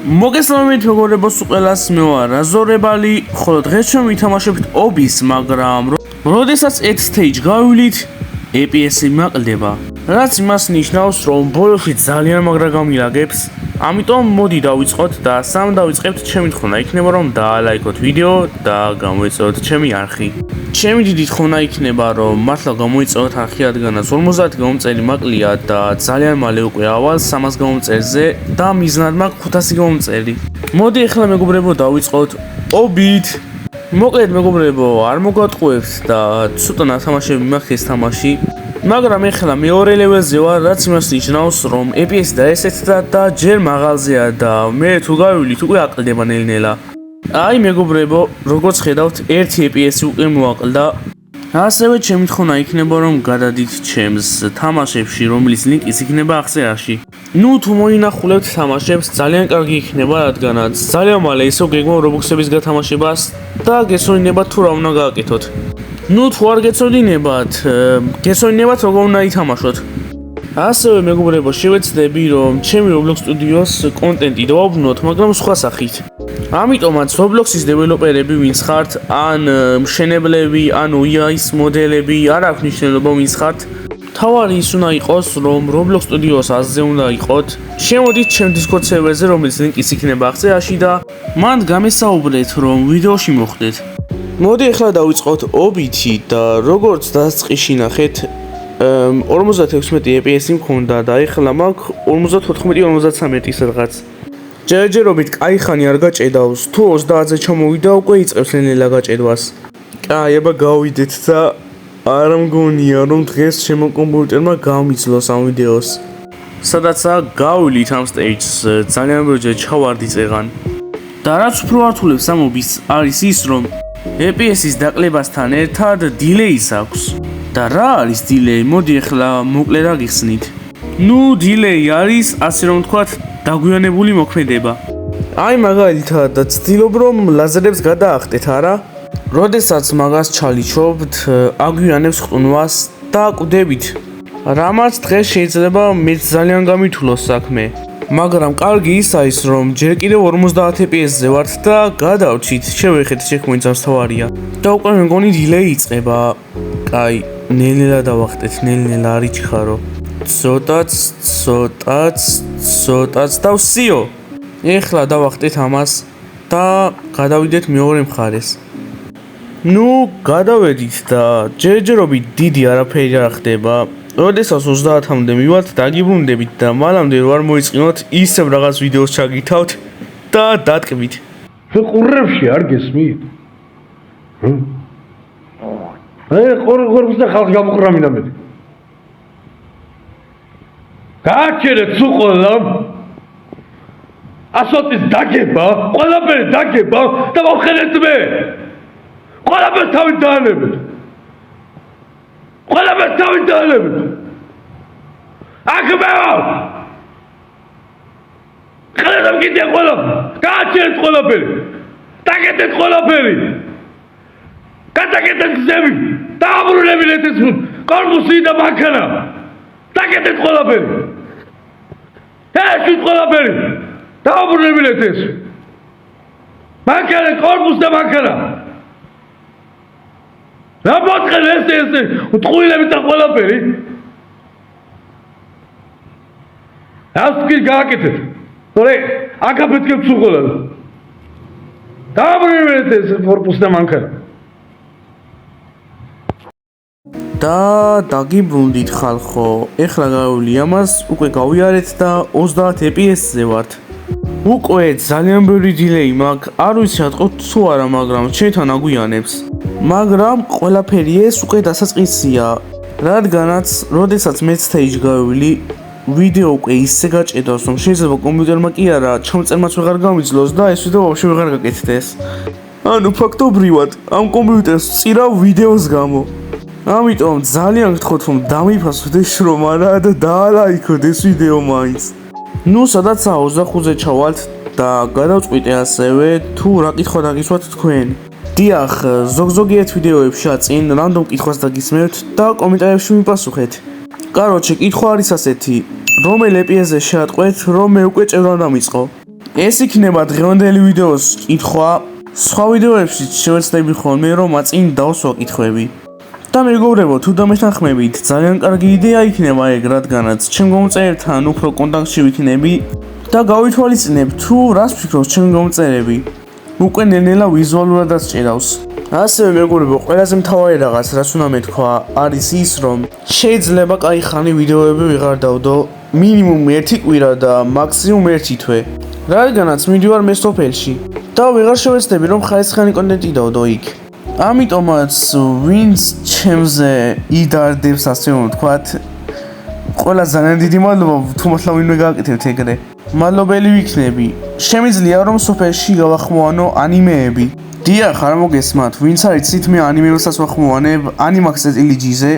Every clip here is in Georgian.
მოგესალმებით მეგობრებო, ყველას მე ვარ რაზორებალი, ხოლო დღეს ჩვენ ვითამაშებთ ობის, მაგრამ როდესაც ერთ stage გავივლით, EPS-ი მაყლდება. რაც იმას ნიშნავს, რომ ბოლოში ძალიან მაგრა გამილაგებს. ამიტომ მოდი დავიწყოთ და სამ დავიწყებთ, ჩემი თხოვნა იქნება რომ დაალაიქოთ ვიდეო და გამოიწვიოთ ჩემი არხი. ჩემი დიდი თხოვნა იქნება რომ მართლა გამოიწვიოთ არხი, რადგანაც 50 გამომწერი მაკლია და ძალიან მალე უკვე ავალ 300 გამომწერზე და მიზნად მაქვს 500 გამომწერი. მოდი ახლა მეგობრებო დავიწყოთ ობით. მოკლედ მეგობრებო, არ მოგატყუებთ და ცოტა ნათამაშები მაქვს ეს თამაში. მაგრამ ეხლა მეორე ლეველზე ვარ, რაც იმას ნიშნავს, რომ EPS დაესეცდა და ჯერ მაღალზეა და მე თუ გავივლით უკვე აკლდება ნელ-ნელა. აი მეგობრებო, როგორც ხედავთ, ერთი EPS-ი უკვე მოაკლდა. ასევე ჩემი თხოვნა იქნება რომ გადადით ჩემს თამაშებში, რომლის ლინკიც იქნება აღწერაში. ნუ თუ მოინახულებთ თამაშებს, ძალიან კარგი იქნება, რადგანაც ძალიან მალე ისო გეგმავ რობოქსების გათამაშებას და გესვენებათ თუ რა უნდა გააკეთოთ. ნუ თუ არ გეცოდინებათ, გესვენებათ როგორ უნდა ითამაშოთ. ასევე მეგობრებო, შევეცდები რომ ჩემი Roblox Studios კონტენტი დავაბრუნოთ, მაგრამ სხვა სახით. ამიტომაც Roblox-ის დეველოპერები ვინც ხართ, ან მშენებლები, ან UI-ის მოდელები, არ აქვს მნიშვნელობა ვინც ხართ. თავარი ის უნდა იყოს, რომ Roblox Studios აზზე უნდა იყოთ. შემოდით ჩემ Discord server-ზე, რომელიც ლინკიც იქნება აღწერაში და მანდ გამესაუბრეთ, რომ ვიდეოში მოხვდეთ. მოდი ახლა დავიწყოთ ობითი და როგორც დასწყიში ნახეთ, 56 EPS-ი მქონდა და ახლა მაქვს 54-53 სადღაც. ჯერჯერობით კაი ხანი არ გაჭედავს, თუ 30-ზე ჩამოვიდა უკვე იწყებს ნელ-ნელა გაჭედვას. კაი, აბა გავიდეთ და არ მგონია რომ დღეს ჩემო კომპიუტერმა გამიცლოს ამ ვიდეოს. სადაცაა გავივლით ამ stage-ს, ძალიან ბევრჯერ ჩავარდი წეღან. და რაც უფრო ართულებს ამ ობის არის ის, რომ EPS-ის დაკლებასთან ერთად delay-ის აქვს. და რა არის delay? მოდი ახლა მოკლედ აგიხსნით. ნუ delay არის, ასე რომ ვთქვათ, დაგვიანებული მოქმედება. აი მაგალითად, ცდილობ რომ ლაზერებს გადაახტეთ, არა? როდესაც მაგას ჩალიჩობთ, აგვიანებს ყუნვას და კვდებით. რამაც დღეს შეიძლება მეც ძალიან გამითულოს საქმე. მაგრამ კარგი ის არის, რომ ჯერ კიდევ 50 EPS-ზე ვართ და გადავრჩით, შევეხეთ შექმნით თავარია. და უკვე მეგონი delay იწყება. კაი, ნელ-ნელა დავახტეთ, ნელ-ნელა არ იჩხარო. ცოტაც და ვსიო. ეხლა დავახტეთ ამას და გადავიდეთ მეორე მხარეს. ნუ გადავედით და ჯერჯერობით დიდი არაფერი არ ხდება. როდესაც 30-მდე მივართ, დაგიბრუნდებით და მანამდე ვარ მოიწყინოთ ისევ რაღაც ვიდეოს ჩაგითავთ და დატკბით. ყურებში არ გესმით? ყურებს და ხალხი გამოყრამინა მე. გააჩერეთ სულ ყველამ. ასოთის დაგება, ყველაფერი დაგება და მოხერეთ მე. ყველაფერს თავით დაანებეთ. ყველაფერს თავით დაანებეთ. აქბევ! ხელადამ კიდე ყველაფერი. გააჩერეთ ყველაფერი. დაგეთეთ ყველაფერი. გადაგეთეთ გზები. დააბრუნებინეთ ეს კორპუსი და მანქანა. დაგეთეთ ყველაფერი. ეს ყველაფერი. დააბრუნებინეთ ეს. მანქანა, კორპუსი და მანქანა. რა მოწყენ ეს ტყუილები და ყველაფერი? ასკი გააკეთეთ. თორე აკაფეთქებთ სულ ყველას. დააბრუნებინეთ ეს კორპუსი და მანქანა. და დაგიბრუნდით ხალხო, ეხლა გავივლი ამას, უკვე გავიარეთ და 30 EPS-ზე ვართ. უკვე ძალიან ბევრი delay მაქვს, არ ვიცი რატყოთ თუ არა, მაგრამ ჩემთან აგვიანებს. მაგრამ ყველაფერი ეს უკვე დასაწყისია, რადგანაც როდესაც მე stage გავივლი, ვიდეო უკვე ისე გაჭედავს, რომ შეიძლება კომპიუტერმა კი არა, ჩამწერმაც ვეღარ გამიძლოს და ეს ვიდეო ვაფშე ვეღარ გაკეთდეს. ანუ ფაქტობრივად ამ კომპიუტერს წირავ ვიდეოს გამო. ამიტომ ძალიან გთხოვთ რომ დამიფასოთ ეს შრომა რა და დაალაიქოთ ეს ვიდეო მაინც. ნუ სადაცაა 25-ზე ჩავალთ და გადავწყვიტე ასევე თუ რა კითხვა დაგისვათ თქვენ. დიახ, ზოგ-ზოგიეთ ვიდეოებშია წინ რანდომ კითხვას დაგისმევთ და კომენტარებში მიპასუხეთ. კაროჩე, კითხვა არის ასეთი, რომელ EPS-ზე შეატყვეთ, რომ მე უკვე ჭევრა დამიწყო. ეს იქნება დღევანდელი ვიდეოს კითხვა. სხვა ვიდეოებში შევეცდები ხოლმე რომ წინ დავსვა კითხვები. და მეგობრებო, თუ დამეთანხმებით, ძალიან კარგი იდეა იქნება ეგ, რადგანაც ჩემ გამომწერებთან უფრო კონტაქტში ვიქნები და გავითვალისწინებ თუ რას ფიქრობს ჩემი გამომწერები. უკვე ნელ-ნელა ვიზუალურადაც ჭედავს. ასევე მეგობრებო, ყველაზე მთავარი რაღაც, რაც უნდა მეთქვა, არის ის, რომ შეიძლება კაი ხანი ვიდეოები ვეღარ დავდო, მინიმუმ 1 კვირა და მაქსიმუმ 1 თვე. რადგანაც მიდივარ მე სოფელში და ვეღარ შევეცდები რომ ხარისხიანი კონტენტი დავდო იქ. ამიტომაც ვინც ჩემზე იდარდებს ასე რომ ვთქვათ, ყველა ძალიან დიდი მადლობა თუ მართლა ვინმე გააკეთებთ ეგრე. მადლობელი ვიქნები. შემიძლია რომ სოფელში გავახმოვანო ანიმეები. დიახ, არ მოგესმათ, ვინც არ იცით მე ანიმეებსაც ვახმოვანებ Animax Trilogy-ზე.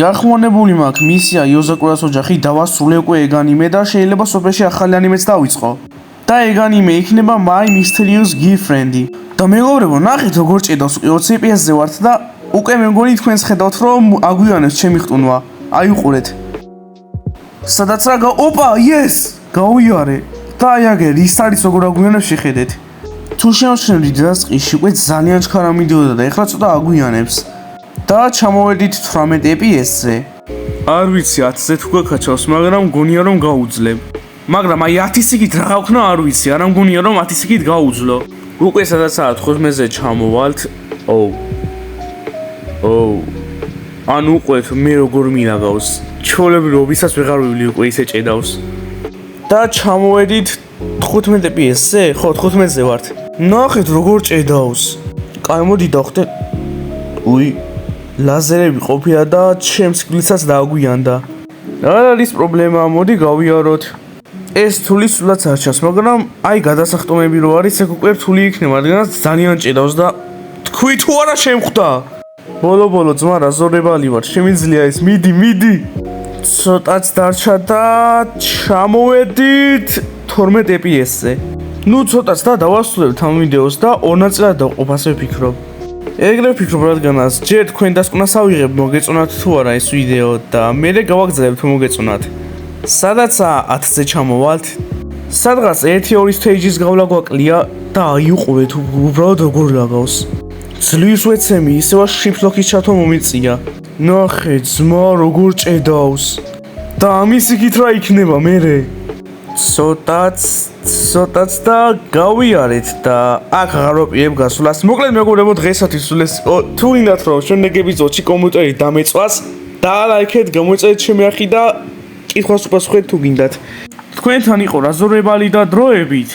გახმოვანებული მაქვს მისია იოზაკურას ოჯახი დავასრულე უკვე ეგ ანიმე და შეიძლება სოფელში ახალი ანიმეც დავიწყო. და ეგ ანიმე იქნება My Mysterious Girlfriend-ი. და მეგობრებო, ნახეთ როგორ ჭედავს, 20 FPS-ზე ვართ და უკვე მე მგონი თქვენს ხედავთ რომ აგვიანებს ჩემი ხტუნვა. აი უყურეთ. სადაც რა ოპა, yes! გავიარე. და აი აგერ ის არის როგორ აგვიანებს შეხედეთ. თუ შევშენდი დასყიში უკვე ძალიან ჩქარა მიდიოდა და ეხლა ცოტა აგვიანებს. და ჩამოვედით 18 FPS-ზე. არ ვიცი 10-ზე თუ გაკაჩავს, მაგრამ მგონია რომ გაუძლებ. მაგრამ აი 10-ის იქით რა გავქნა არ ვიცი, არა მგონია რომ 10-ის იქით გაუძლო. უკვე სადაცაა 15-ზე ჩამოვალთ. ანუ უყვეთ მე როგორ მინაგავს. ჩოლებრობისაც ვეღარ ვივლი უკვე ისე ჭედავს. და ჩამოვედით 15 FPS-ზე? ხო, 15-ზე ვართ. ნახეთ როგორ ჭედავს. კაი, მოდი დავხდე. უი, ლაზერები ყოფია და ჩემს გლიცაც დააგვიანდა. არ არის პრობლემა, მოდი გავიაროთ. ეს რთული სულაც არ ჩანს, მაგრამ აი გადასახტომები რო არის, ეგ უკვე რთული იქნება, რადგანაც ძალიან ჭედავს და თქვი თუ არა შემხვდა. ბოლო ძმა რაზორებალი ვარ, შემიძლია ეს, მიდი. ცოტაც დარჩა და ჩამოვედით 12 FPS-ზე. ნუ ცოტაც და დავასრულებთ ამ ვიდეოს და ორ ნაწილად დავყოფ, ასე ვფიქრობ. ეგრე ვფიქრობ, რადგანაც ჯერ თქვენ დასკვნას ავიღებ, მოგეწონათ თუ არა ეს ვიდეო და მერე გავაგზავნებ თუ მოგეწონათ. სადაცაა 10-ზე ჩამოვალთ. სადღაც 1-2 stage-ის გავლა გვაკლია და აი უყურეთ უბრალოდ როგორ ლაგავს. ძლივს ვეცემი, ისევა შიფლოქის ჩათო მომიწია. ნახე ძმა როგორ ჭედავს. და ამის იქით რა იქნება მერე? ცოტაც და გავიარეთ და აქ აღარ ვაპირებ გასვლას. მოკლედ მეგობრებო, დღეისათვის სულ ეს. თუ გინდათ რომ შემდეგი ვიდეოში კომენტარი დამეწვას, დაალაიქეთ, გამოიწერეთ ჩემი არხი და კითხვას უპასუხეთ თუ გინდათ. თქვენთან იყო რაზორებალი და დროებით.